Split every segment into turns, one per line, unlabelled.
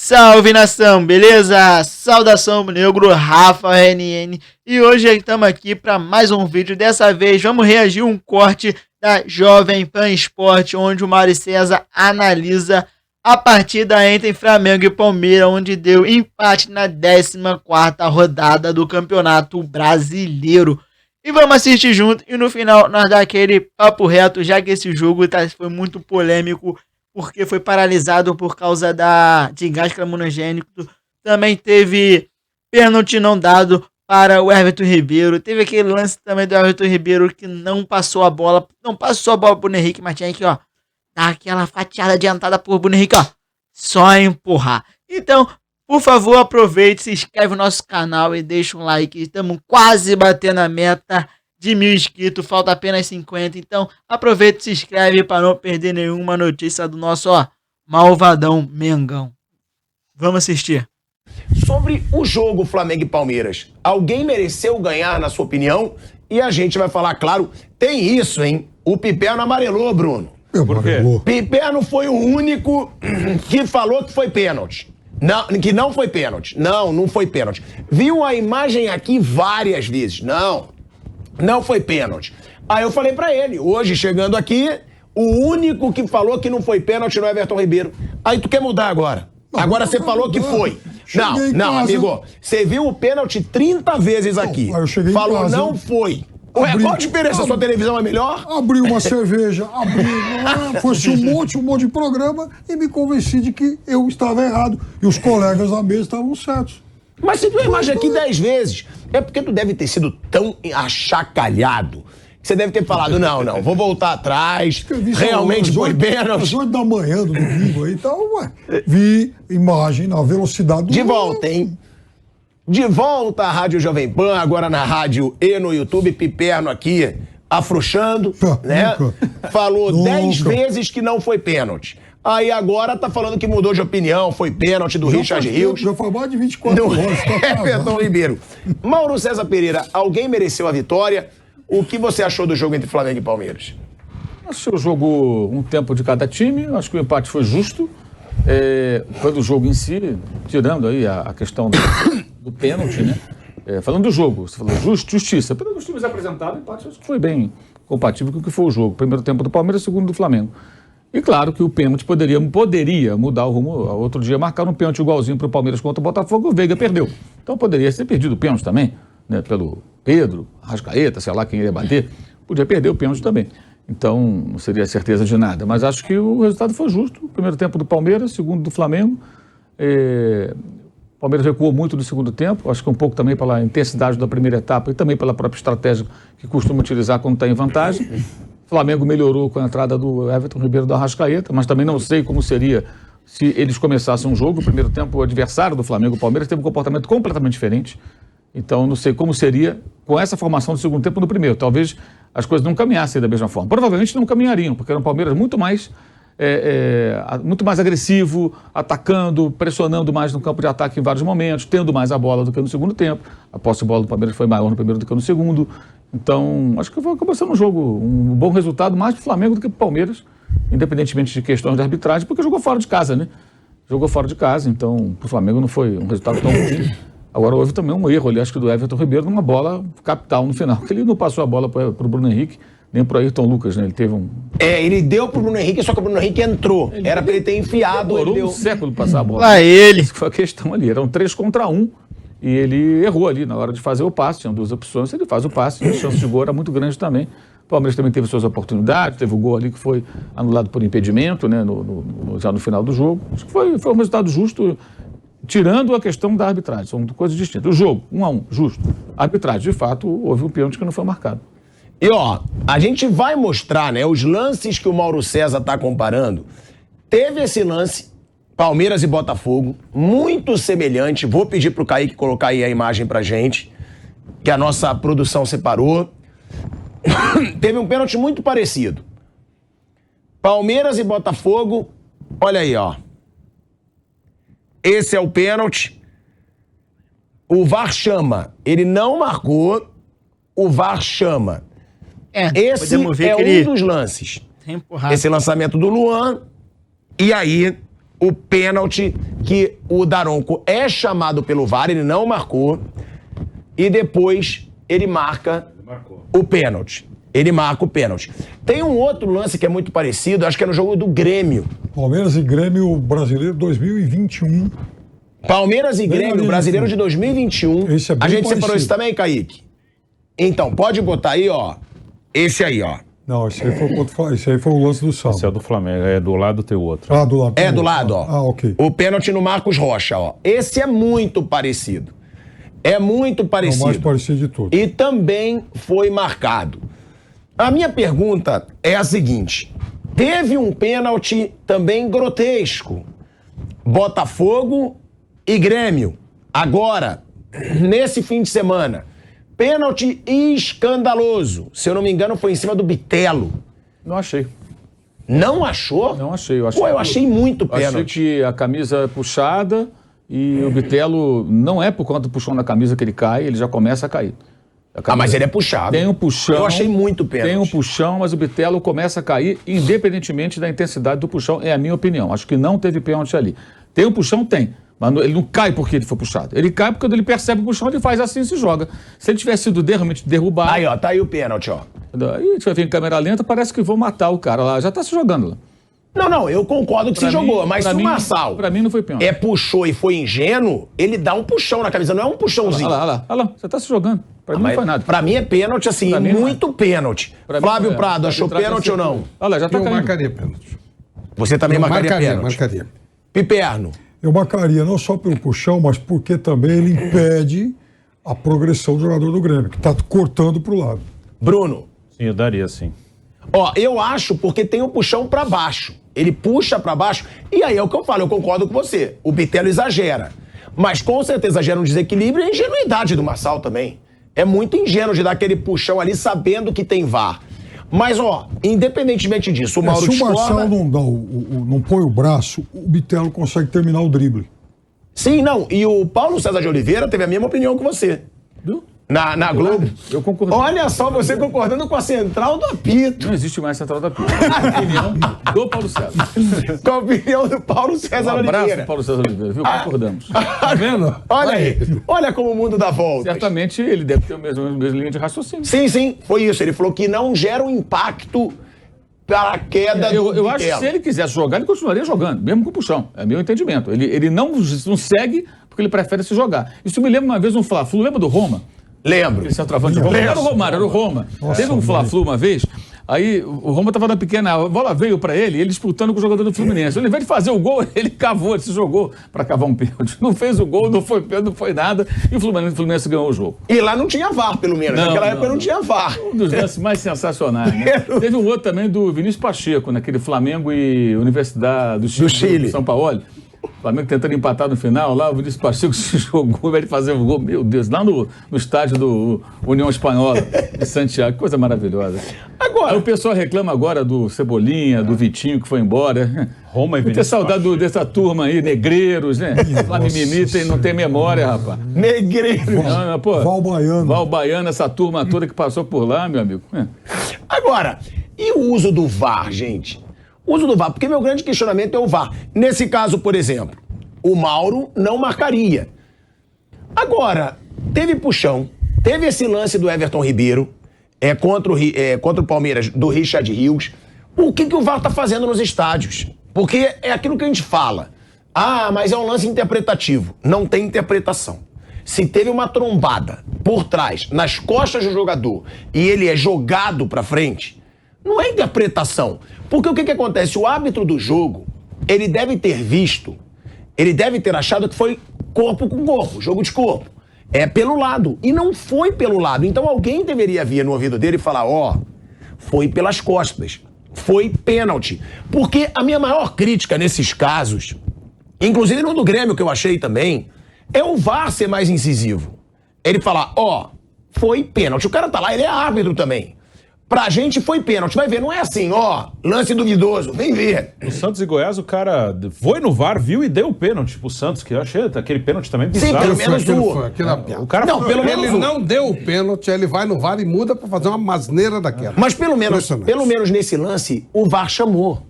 Salve nação, beleza? Saudação negro, Rafa RNN, e hoje estamos aqui para mais um vídeo. Dessa vez vamos reagir a um corte da Jovem Pan Esporte, onde o Mauro César analisa a partida entre Flamengo e Palmeiras, onde deu empate na 14ª rodada do Campeonato Brasileiro. E vamos assistir junto e no final nós dá aquele papo reto, já que esse jogo foi muito polêmico, porque foi paralisado por causa de gás criminogênico. Também teve pênalti não dado para o Everton Ribeiro. Teve aquele lance também do Everton Ribeiro que não passou a bola pro Bruno Henrique, mas tinha aqui, ó, dar aquela fatiada adiantada por Bruno Henrique, ó, só empurrar. Então, por favor, aproveite, se inscreve no nosso canal e deixa um like. Estamos quase batendo a meta de 1000 inscritos, falta apenas 50, então aproveita e se inscreve para não perder nenhuma notícia do nosso, ó, malvadão Mengão. Vamos assistir.
Sobre o jogo Flamengo e Palmeiras, alguém mereceu ganhar, na sua opinião? E a gente vai falar, claro, tem isso, hein? O Piperno amarelou, Bruno.
Por quê?
Piperno foi o único que falou que foi pênalti. Não, que não foi pênalti. Não foi pênalti. Viu a imagem aqui várias vezes. Não foi pênalti. Aí eu falei pra ele, hoje chegando aqui, o único que falou que não foi pênalti no Everton Ribeiro. Aí tu quer mudar agora? Agora você falou que foi. Não, amigo, você viu o pênalti 30 vezes aqui. Falou não foi. Ué, qual a diferença? Sua televisão é melhor?
Abri uma cerveja, foi um monte de programa e me convenci de que eu estava errado e os colegas da mesa estavam certos.
Mas você viu a imagem aqui 10 vezes. É porque tu deve ter sido tão achacalhado que você deve ter falado, não, vou voltar atrás, realmente foi pênalti.
Às 8 da manhã do domingo aí e tal, ué. Vi imagem na velocidade do...
De volta, hein? De volta à Rádio Jovem Pan, agora na rádio e no YouTube, Piperno aqui, afrouxando, né? Falou 10 vezes que não foi pênalti. Aí agora tá falando que mudou de opinião, foi pênalti do Richard Rios.
Já foi mais de 24 horas.
Everton Ribeiro. Mauro César Pereira, alguém mereceu a vitória? O que você achou do jogo entre Flamengo e Palmeiras?
Achei o jogo um tempo de cada time, acho que o empate foi justo. Foi do jogo em si, tirando aí a questão do pênalti, né? Falando do jogo, você falou justiça. Pelos times apresentados, o empate acho que foi bem compatível com o que foi o jogo. Primeiro tempo do Palmeiras, segundo do Flamengo. E claro que o pênalti poderia mudar o rumo. Outro dia marcaram um pênalti igualzinho para o Palmeiras contra o Botafogo, o Veiga perdeu. Então poderia ter perdido o pênalti também, né? Pelo Pedro, Arrascaeta, sei lá quem ia bater, podia perder o pênalti também. Então não seria certeza de nada. Mas acho que o resultado foi justo. Primeiro tempo do Palmeiras, segundo do Flamengo. O Palmeiras recuou muito no segundo tempo, acho que um pouco também pela intensidade da primeira etapa e também pela própria estratégia que costuma utilizar quando está em vantagem. O Flamengo melhorou com a entrada do Everton Ribeiro do Arrascaeta, mas também não sei como seria se eles começassem um jogo. O primeiro tempo, o adversário do Flamengo, o Palmeiras, teve um comportamento completamente diferente. Então, não sei como seria com essa formação do segundo tempo no primeiro. Talvez as coisas não caminhassem da mesma forma. Provavelmente não caminhariam, porque era um Palmeiras muito mais agressivo, atacando, pressionando mais no campo de ataque em vários momentos, tendo mais a bola do que no segundo tempo. A posse de bola do Palmeiras foi maior no primeiro do que no segundo. Então, acho que acabou sendo um jogo, um bom resultado, mais para o Flamengo do que para o Palmeiras, independentemente de questões de arbitragem, porque jogou fora de casa, né? Jogou fora de casa, então para o Flamengo não foi um resultado tão ruim. Agora houve também um erro ali, acho que do Everton Ribeiro, numa bola capital no final, que ele não passou a bola para o Bruno Henrique, nem para o Ayrton Lucas, né? Ele teve um...
ele deu pro Bruno Henrique, só que o Bruno Henrique entrou. Era para ele ter enfiado.
Demorou um século passar a bola.
Lá ele.
Essa foi a questão ali, eram 3 contra 1. E ele errou ali na hora de fazer o passe, tinham 2 opções, ele faz o passe, a chance de gol era muito grande também. O Palmeiras também teve suas oportunidades, teve o gol ali que foi anulado por impedimento, né, já no final do jogo. Acho que foi um resultado justo, tirando a questão da arbitragem, são coisas distintas. O jogo, 1-1, justo. A arbitragem, de fato, houve um pênalti que não foi marcado.
E ó, a gente vai mostrar, né, os lances que o Mauro César tá comparando. Teve esse lance, Palmeiras e Botafogo, muito semelhante. Vou pedir pro Kaique colocar aí a imagem pra gente, que a nossa produção separou. Teve um pênalti muito parecido. Palmeiras e Botafogo, olha aí, ó. Esse é o pênalti. O VAR chama. Ele não marcou, o VAR chama. Esse é um dos lances. Esse lançamento do Luan. E aí, o pênalti que o Daronco é chamado pelo VAR, ele não marcou, e depois ele marca o pênalti. Ele marca o pênalti. Tem um outro lance que é muito parecido, acho que é no jogo do Grêmio.
Palmeiras e Grêmio Brasileiro 2021.
Palmeiras e Grêmio Brasileiro de 2021.
Esse é bem
A gente separou
parecido.
isso também, Kaique? Então, pode botar aí, ó. Esse aí, ó.
Não, esse aí foi o lance do Sal.
Esse é o do Flamengo, é do lado tem o outro.
Ah, do lado.
É do lado, ó.
Ah, ok.
O pênalti no Marcos Rocha, ó. Esse é muito parecido. É muito
É o
parecido.
mais parecido de todos.
E também foi marcado. A minha pergunta é a seguinte: teve um pênalti também grotesco. Botafogo e Grêmio. Agora, nesse fim de semana. Pênalti escandaloso. Se eu não me engano, foi em cima do Bitelo.
Não achei.
Não achou?
Não achei. Eu achei,
Pô, eu achei muito
achei
pênalti.
que a camisa é puxada e o Bitelo não é por conta do puxão na camisa que ele cai, ele já começa a cair.
Ah, mas ele é puxado.
Tem um puxão.
Eu achei muito pênalti.
Tem um puxão, mas o Bitelo começa a cair independentemente da intensidade do puxão, é a minha opinião. Acho que não teve pênalti ali. Tem um puxão? Tem. Mas ele não cai porque ele foi puxado. Ele cai porque quando ele percebe o puxão, ele faz assim e se joga. Se ele tivesse sido realmente derrubado...
Aí, ó, tá aí o pênalti, ó.
Aí a gente vai ver em câmera lenta, parece que vão matar o cara lá. Já tá se jogando lá.
Não, eu concordo que
Pra
se
mim-
jogou, mas
pra
se o
mim-
Marçal
pra mim não foi pênalti.
puxou e foi ingênuo, ele dá um puxão na camisa, não é um puxãozinho.
Olha lá. Você tá se jogando. Pra mim não
Mas
foi nada.
Pra mim é pênalti, assim,
Pra mim não é.
muito pênalti.
Pra mim
Flávio
não é.
Prado, achou
Arbitragem
pênalti ou não?
sempre- Olha lá, já tá
Eu
caindo.
marcaria pênalti.
Você também marcaria pênalti?
Marcaria.
Piperno.
Eu marcaria não só pelo puxão, mas porque também ele impede a progressão do jogador do Grêmio, que está cortando para o lado.
Bruno.
Sim, eu daria, sim.
Ó, eu acho porque tem um puxão pra baixo. Ele puxa pra baixo. E aí é o que eu falo, eu concordo com você. O Bitelo exagera. Mas com certeza gera um desequilíbrio e a ingenuidade do Marçal também. É muito ingênuo de dar aquele puxão ali sabendo que tem VAR. Mas, ó, independentemente disso, o Mauro
Se o
discorda...
Marcelo não, dá não põe o braço, o Bitelo consegue terminar o drible.
Sim, não. E o Paulo César de Oliveira teve a mesma opinião que você.
Viu?
Na Globo.
Eu concordo.
Olha só, você concordando com a central do apito.
Não existe mais central da pista. Opinião do Paulo César.
Com a opinião do Paulo César
Um abraço
Oliveira.
pro Paulo César Oliveira, viu? Concordamos.
Tá vendo?
Olha aí. Olha como o mundo dá volta.
Certamente ele deve ter a mesma linha de raciocínio.
Sim, foi isso. Ele falou que não gera um impacto para a queda do
Eu acho que
Bitelo.
se ele quisesse jogar, ele continuaria jogando, mesmo com puxão. É meu entendimento. Ele não segue porque ele prefere se jogar. Isso me lembra uma vez um Fla-Flu. Lembra do Roma?
Lembro.
Aquele centroavante de Roma. Não era o Romário, era o Roma. Teve um Fla-Flu uma vez, aí o Roma tava na pequena, a bola veio pra ele disputando com o jogador do Fluminense. Ao invés de fazer o gol, ele cavou, ele se jogou pra cavar um pênalti. Não fez o gol, não foi pênalti, não foi nada, e o Fluminense ganhou o jogo.
E lá não tinha VAR, pelo menos. Naquela época não tinha VAR.
Um dos lances mais sensacionais, né? Teve um outro também do Vinícius Pacheco, naquele Flamengo e Universidade do
Chile.
São Paulo. O Flamengo tentando empatar no final, lá o Vinícius Pacheco se jogou, vai fazer o gol, meu Deus, lá no estádio do União Espanhola de Santiago, que coisa maravilhosa.
Agora-
Aí o pessoal reclama agora do Cebolinha, do Vitinho, que foi embora.
Roma e
Tem
Vinícius
saudade dessa turma aí, negreiros, né? Lá mimimi, não tem memória, rapaz.
Negreiro.
Não, pô,
Val Baiano.
Val Baiano, essa turma toda que passou por lá, meu amigo.
Agora, e o uso do VAR, gente? O uso do VAR, porque meu grande questionamento é o VAR. Nesse caso, por exemplo, o Mauro não marcaria. Agora, teve puxão, teve esse lance do Everton Ribeiro contra o Palmeiras, do Richard Rios. O que o VAR tá fazendo nos estádios? Porque é aquilo que a gente fala. Ah, mas é um lance interpretativo. Não tem interpretação. Se teve uma trombada por trás, nas costas do jogador, e ele é jogado pra frente, não é interpretação. Porque o que acontece? O árbitro do jogo, ele deve ter visto, ele deve ter achado que foi corpo com corpo, jogo de corpo. É pelo lado. E não foi pelo lado. Então alguém deveria vir no ouvido dele e falar, ó, foi pelas costas. Foi pênalti. Porque a minha maior crítica nesses casos, inclusive no do Grêmio que eu achei também, é o VAR ser mais incisivo. Ele falar, ó, foi pênalti. O cara tá lá, ele é árbitro também. Pra gente foi pênalti. Vai ver, não é assim, ó, lance duvidoso, vem ver.
No Santos e Goiás, o cara foi no VAR, viu e deu o pênalti pro Santos, que eu achei aquele pênalti também
Sim,
bizarro.
pelo menos
O cara
Não, pelo menos
Ele
o-
não deu o pênalti, ele vai no VAR e muda pra fazer uma masneira daquela.
Mas pelo menos
Impressionante.
nesse lance, o VAR chamou.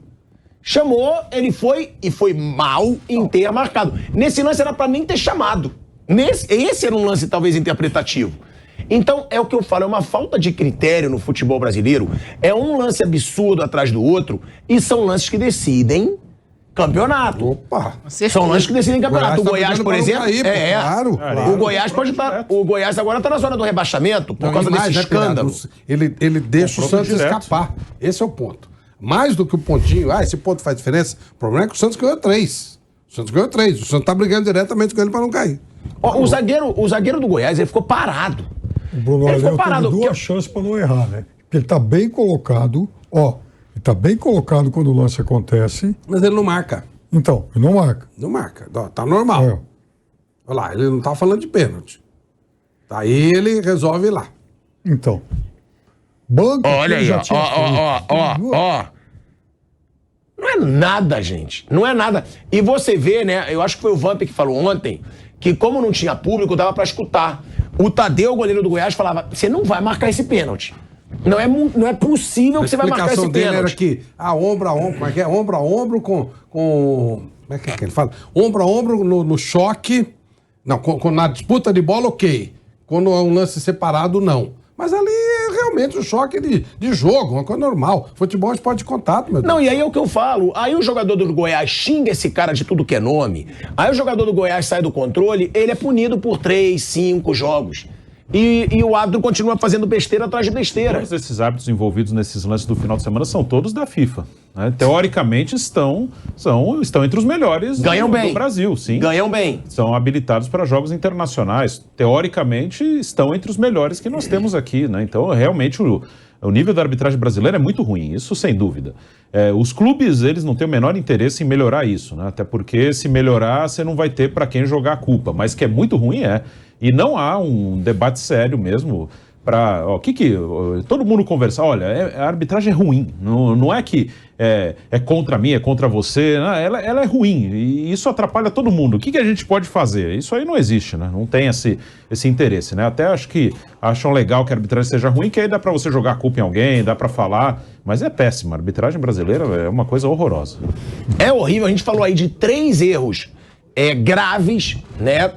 Chamou, ele foi e foi mal em ter marcado. Nesse lance era pra nem ter chamado. Esse era um lance talvez interpretativo. Então, é o que eu falo, é uma falta de critério no futebol brasileiro. É um lance absurdo atrás do outro e são lances que decidem campeonato.
Opa!
São lances que decidem campeonato. O Goiás, por exemplo,
claro.
O Goiás pode estar. O Goiás agora está na zona do rebaixamento por causa desse escândalo.
Ele deixa o Santos escapar. Esse é o ponto. Mais do que o pontinho, esse ponto faz diferença. O problema é que o Santos ganhou 3. O Santos ganhou 3. O Santos tá brigando diretamente com ele para não cair.
O zagueiro do Goiás, ele ficou parado.
O Bruno
Ele ficou
Aleu
parado.
teve 2 chances para não errar, né? Porque ele tá bem colocado, ele tá bem colocado quando o lance acontece.
Mas ele não marca.
Então, ele não marca.
Não marca. Tá normal.
É.
Olha lá, ele não tá falando de pênalti. Aí ele resolve ir lá.
Então. Banco.
Olha aí, ó. Não é nada, gente. Não é nada. E você vê, né? Eu acho que foi o Vamp que falou ontem que como não tinha público, dava pra escutar. O Tadeu, o goleiro do Goiás, falava, você não vai marcar esse pênalti. Não é possível que você vai marcar esse
A explicação dele
pênalti.
era que, ombro a ombro, como é que é? Ombro a ombro com como é que ele fala? Ombro a ombro no choque, não, na disputa de bola, ok. Quando é um lance separado, não. Mas ali é realmente um choque de jogo, uma coisa normal. Futebol é esporte de contato, meu Deus.
Não, e aí é o que eu falo. Aí o jogador do Goiás xinga esse cara de tudo que é nome. Aí o jogador do Goiás sai do controle, ele é punido por 3, 5 jogos. E o árbitro continua fazendo besteira atrás de besteira.
Todos esses árbitros envolvidos nesses lances do final de semana são todos da FIFA. Né? Teoricamente estão entre os melhores
Ganham bem.
do Brasil, sim.
Ganham bem.
São habilitados para jogos internacionais. Teoricamente estão entre os melhores que nós temos aqui. Né? Então, realmente, o nível da arbitragem brasileira é muito ruim, isso sem dúvida. Os clubes, eles não têm o menor interesse em melhorar isso, né? Até porque se melhorar, você não vai ter para quem jogar a culpa. Mas que é muito ruim, E não há um debate sério mesmo para... todo mundo conversar, olha, a arbitragem é ruim, não é que é contra mim, é contra você, não, ela é ruim e isso atrapalha todo mundo. O que a gente pode fazer? Isso aí não existe, né? Não tem esse interesse, né? Até acho que acham legal que a arbitragem seja ruim, que aí dá para você jogar a culpa em alguém, dá para falar, mas é péssima. A arbitragem brasileira é uma coisa horrorosa.
É horrível, a gente falou aí de 3 erros graves, né?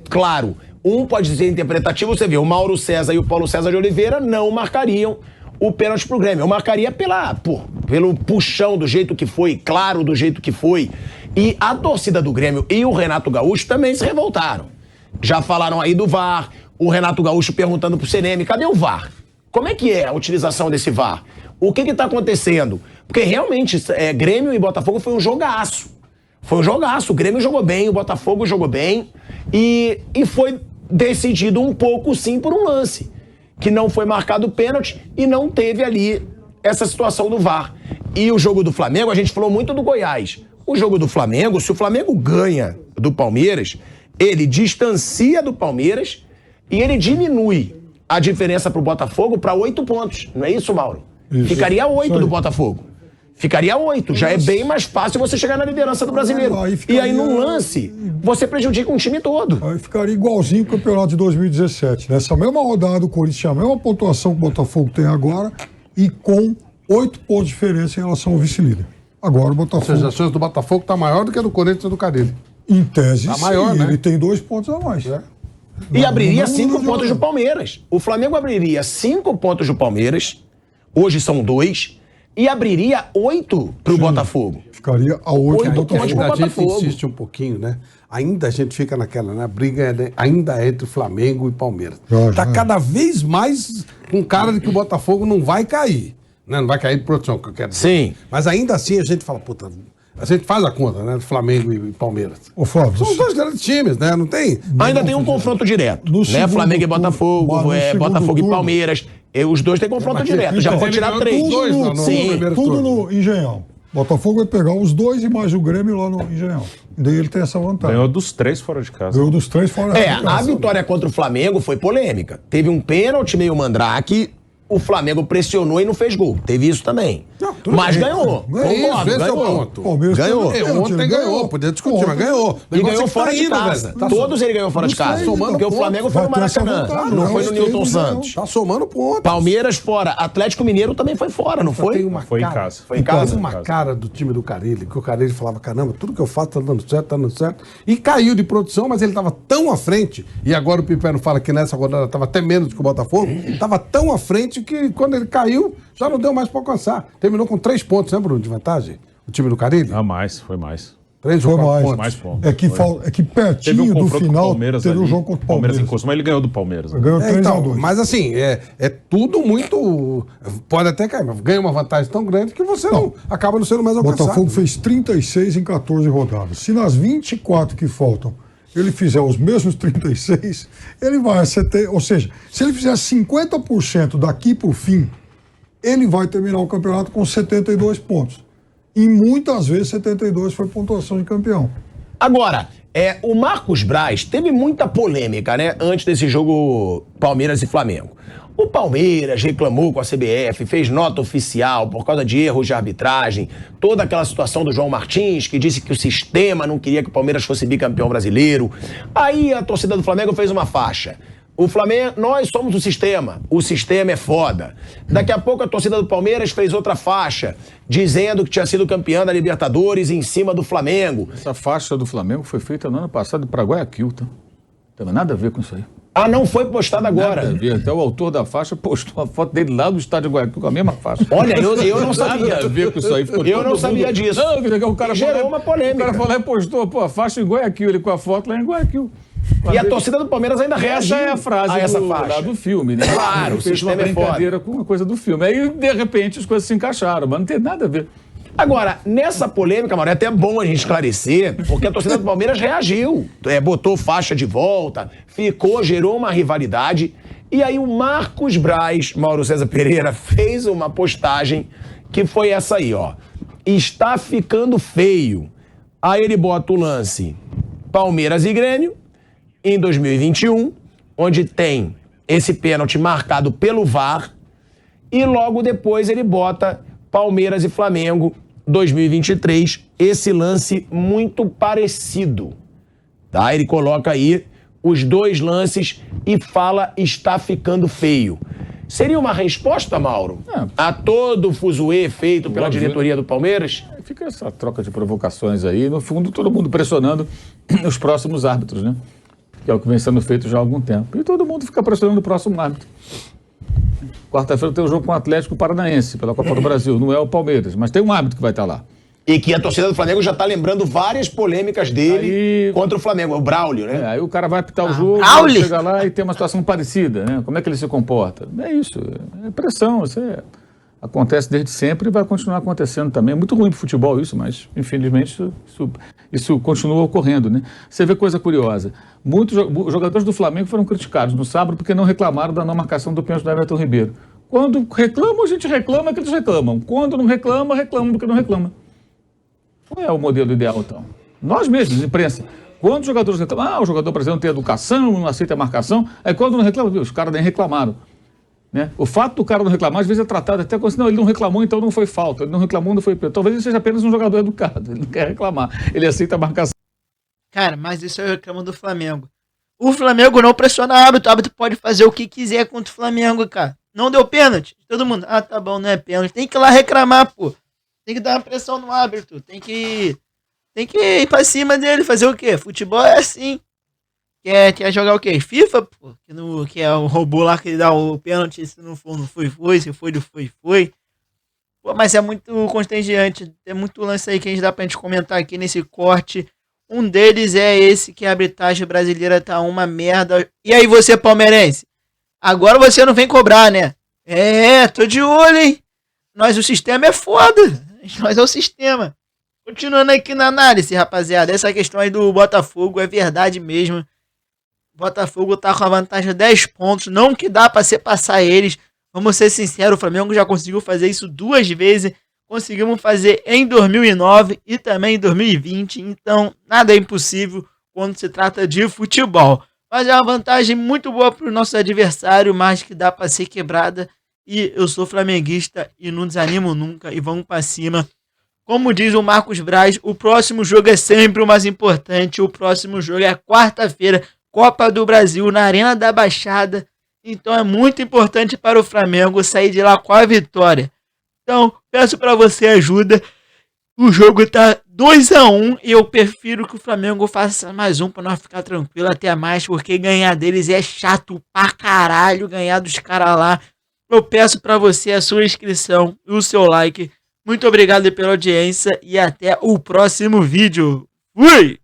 Claro, um pode ser interpretativo, você vê, o Mauro César e o Paulo César de Oliveira não marcariam o pênalti pro Grêmio. Eu marcaria pelo puxão do jeito que foi, claro do jeito que foi. E a torcida do Grêmio e o Renato Gaúcho também se revoltaram. Já falaram aí do VAR, o Renato Gaúcho perguntando pro CNM, cadê o VAR? Como é que é a utilização desse VAR? O que tá acontecendo? Porque realmente, Grêmio e Botafogo foi um jogaço. Foi um jogaço, o Grêmio jogou bem, o Botafogo jogou bem e foi decidido um pouco sim por um lance, que não foi marcado pênalti e não teve ali essa situação do VAR. E o jogo do Flamengo, a gente falou muito do Goiás. O jogo do Flamengo, se o Flamengo ganha do Palmeiras, ele distancia do Palmeiras e ele diminui a diferença pro Botafogo para 8 pontos. Não é isso, Mauro?
Isso.
Ficaria 8 do Botafogo. Ficaria 8. Já é bem mais fácil você chegar na liderança do brasileiro. E aí, num lance, você prejudica um time todo.
Aí ficaria igualzinho o campeonato de 2017. Nessa mesma rodada, o Corinthians tinha a mesma pontuação que o Botafogo tem agora e com 8 pontos de diferença em relação ao vice-líder. Agora o Botafogo...
Ou seja, a chance do Botafogo tá maior do que a do Corinthians e do Carille.
Em tese,
tá maior,
sim,
né?
ele tem 2 pontos a mais.
E abriria 5 pontos do Palmeiras. O Flamengo abriria 5 pontos do Palmeiras, hoje são 2, e abriria 8 pro Botafogo.
Ficaria a 8
8
do
pontos
Botafogo.
pro
A gente
Botafogo.
insiste um pouquinho, né? Ainda a gente fica naquela, né? A briga ainda é entre Flamengo e Palmeiras. Tá cada vez mais com cara de que o Botafogo não vai cair. Né? Não vai cair de produção, que eu quero dizer.
Sim.
Mas ainda assim a gente fala, puta, a gente faz a conta, né? Flamengo e Palmeiras.
Ô, Flávio,
São os 2 grandes times, né? Não tem...
Ainda tem um confronto direto,
No
né?
segundo
Flamengo e
turno,
Botafogo,
mas no segundo
Botafogo e
turno-
Palmeiras. Os dois têm confronto direto. Já
então,
pode tirar
ele
3.
ganhou dois, não,
Sim.
primeiro
tudo
turno.
no Engenhão. Botafogo vai pegar os 2 e mais o Grêmio lá no Engenhão. E daí ele tem essa vantagem.
Ganhou dos 3 fora de casa.
Ganhou dos 3 fora de
A
casa.
vitória contra o Flamengo foi polêmica. Teve um pênalti meio mandrake, o Flamengo pressionou e não fez gol. Teve isso também.
Não, tudo
Mas
bem.
ganhou. Concordo,
Esse é o
ganhou.
ponto.
Palmeiras
Ganhou.
teve pênalti,
Ontem
ele
ganhou, podia discutir, mas ganhou.
E ganhou fora de
indo,
casa.
velho. Tá
Todos ele ganhou fora de
Não
casa.
sei,
somando
Porque o
ponto.
Flamengo foi no
Vai ter essa
Maracanã.
vantagem,
Não
né?
foi no
Os
Newton
três ganham.
Santos.
Tá somando ponto.
Palmeiras fora. Atlético Mineiro também foi fora, não
Tem
foi?
uma
Foi em
cara-
casa.
Foi em casa?
Tem uma cara do time do Carille, que o Carille falava, caramba, tudo que eu faço tá dando certo, tá dando certo. E caiu de produção, mas ele tava tão à frente, e agora o Pipeno fala que nessa rodada tava até menos do que o Botafogo, tava tão à frente que quando ele caiu, já não deu mais pra alcançar. Terminou com 3 pontos, né, Bruno, de vantagem? O time do Carille?
Ah, mais, foi mais.
3 ou
Foi
4
mais.
pontos.
Mais pontos.
É que, é que
Teve um
pertinho do
confronto com o
final
Palmeiras
teve um
ali.
jogo contra o
Palmeiras
Palmeiras.
encostou, mas ele ganhou do Palmeiras. Né?
Ganhou 3 a
Então,
2.
mas assim, é tudo muito. Pode até cair, mas ganha uma vantagem tão grande que você não acaba não sendo mais
O
alcançado.
Botafogo fez 36 em 14 rodadas. Se nas 24 que faltam ele fizer os mesmos 36, ele vai a 70. Ou seja, se ele fizer 50% daqui para o fim, ele vai terminar o campeonato com 72 pontos. E muitas vezes 72 foi pontuação de campeão.
Agora, o Marcos Braz teve muita polêmica, né? Antes desse jogo Palmeiras e Flamengo. O Palmeiras reclamou com a CBF, fez nota oficial por causa de erros de arbitragem, toda aquela situação do João Martins, que disse que o sistema não queria que o Palmeiras fosse bicampeão brasileiro. Aí a torcida do Flamengo fez uma faixa. O Flamengo, nós somos o sistema é foda. Daqui a pouco a torcida do Palmeiras fez outra faixa, dizendo que tinha sido campeã da Libertadores em cima do Flamengo.
Essa faixa do Flamengo foi feita no ano passado para Guayaquil, tá? Não tem nada a ver com isso aí.
Ah, não foi postada agora.
Nada a ver. Até o autor da faixa postou uma foto dele lá do estádio de Guayaquil com a mesma faixa.
Olha, eu não sabia.
Nada a ver com isso aí. Ficou
Eu
todo
não
mundo-
sabia disso.
Não, o cara
E gerou
foi lá-
uma polêmica.
O cara foi lá e postou, pô, a faixa em Guayaquil, ele com a foto lá em Guayaquil.
E a torcida do Palmeiras ainda reagiu
Essa é a frase
a essa
do,
faixa.
lá do filme, né?
Claro,
Ele
o
fez uma
sistema é foda.
brincadeira com uma coisa do filme. Aí, de repente, as coisas se encaixaram, mas não tem nada a ver.
Agora, nessa polêmica, Mauro, é até bom a gente esclarecer, porque a torcida do Palmeiras reagiu. Botou faixa de volta, gerou uma rivalidade. E aí o Marcos Braz, Mauro César Pereira, fez uma postagem que foi essa aí, ó. Está ficando feio. Aí ele bota o lance Palmeiras e Grêmio, em 2021, onde tem esse pênalti marcado pelo VAR, e logo depois ele bota Palmeiras e Flamengo, 2023, esse lance muito parecido. Tá? Ele coloca aí os dois lances e fala está ficando feio. Seria uma resposta, Mauro, a todo o fuzuê feito pela
Óbvio.
diretoria do Palmeiras?
Fica essa troca de provocações aí, no fundo, todo mundo pressionando os próximos árbitros, né? Que é o que vem sendo feito já há algum tempo. E todo mundo fica pressionando o próximo árbitro. Quarta-feira tem um jogo com o Atlético Paranaense pela Copa do Brasil. Não é o Palmeiras, mas tem um árbitro que vai estar lá.
E que a torcida do Flamengo já tá lembrando várias polêmicas dele
Aí-
contra o Flamengo, o Braulio, né?
Aí o cara vai apitar o jogo,
Braulio!
chega lá e tem uma situação parecida, né? Como é que ele se comporta? É isso, é pressão, acontece desde sempre e vai continuar acontecendo também. É muito ruim pro futebol isso, mas infelizmente isso continua ocorrendo, né? Você vê coisa curiosa. Muitos jogadores do Flamengo foram criticados no sábado porque não reclamaram da não marcação do pênalti do Everton Ribeiro. Quando reclamam, a gente reclama que eles reclamam. Quando não reclama, reclamam porque não reclama. Não é o modelo ideal, então. Nós mesmos, imprensa. Quando os jogadores reclamam, o jogador brasileiro não tem educação, não aceita a marcação, aí quando não reclama, viu, os caras nem reclamaram. Né? O fato do cara não reclamar, às vezes é tratado até como assim, não, ele não reclamou, então não foi falta, ele não reclamou, não foi pênalti. Talvez ele seja apenas um jogador educado, ele não quer reclamar, ele aceita a marcação.
Cara, mas isso eu reclamo do Flamengo. O Flamengo não pressiona o árbitro pode fazer o que quiser contra o Flamengo, cara. Não deu pênalti. Todo mundo, tá bom, não é pênalti. Tem que ir lá reclamar, pô. Tem que dar uma pressão no árbitro. Tem que ir pra cima dele. Fazer o quê? Futebol é assim. Quer jogar o quê? FIFA, pô? Que é o robô lá que dá o pênalti. Se não for, não foi, foi. Se foi, não foi, foi. Pô, mas é muito constrangeante. Tem muito lance aí que a gente dá pra gente comentar aqui nesse corte. Um deles é esse que a arbitragem brasileira tá uma merda. E aí você, palmeirense? Agora você não vem cobrar, né? Tô de olho, hein? O sistema é foda. Nós é o sistema. Continuando aqui na análise, rapaziada. Essa questão aí do Botafogo é verdade mesmo. O Botafogo tá com a vantagem de 10 pontos. Não que dá pra ser passar eles. Vamos ser sinceros, o Flamengo já conseguiu fazer isso 2 vezes. Conseguimos fazer em 2009 e também em 2020. Então, nada é impossível quando se trata de futebol. Mas é uma vantagem muito boa para o nosso adversário, mas que dá para ser quebrada. e eu sou flamenguista e não desanimo nunca e vamos pra cima. Como diz o Marcos Braz, o próximo jogo é sempre o mais importante. O próximo jogo é quarta-feira, Copa do Brasil, na Arena da Baixada. Então é muito importante para o Flamengo sair de lá com a vitória. Então, peço para você ajuda. O jogo tá 2-1 e eu prefiro que o Flamengo faça mais um para nós ficar tranquilo até mais, porque ganhar deles é chato pra caralho, ganhar dos caras lá. Eu peço para você a sua inscrição e o seu like. Muito obrigado pela audiência e até o próximo vídeo. Fui!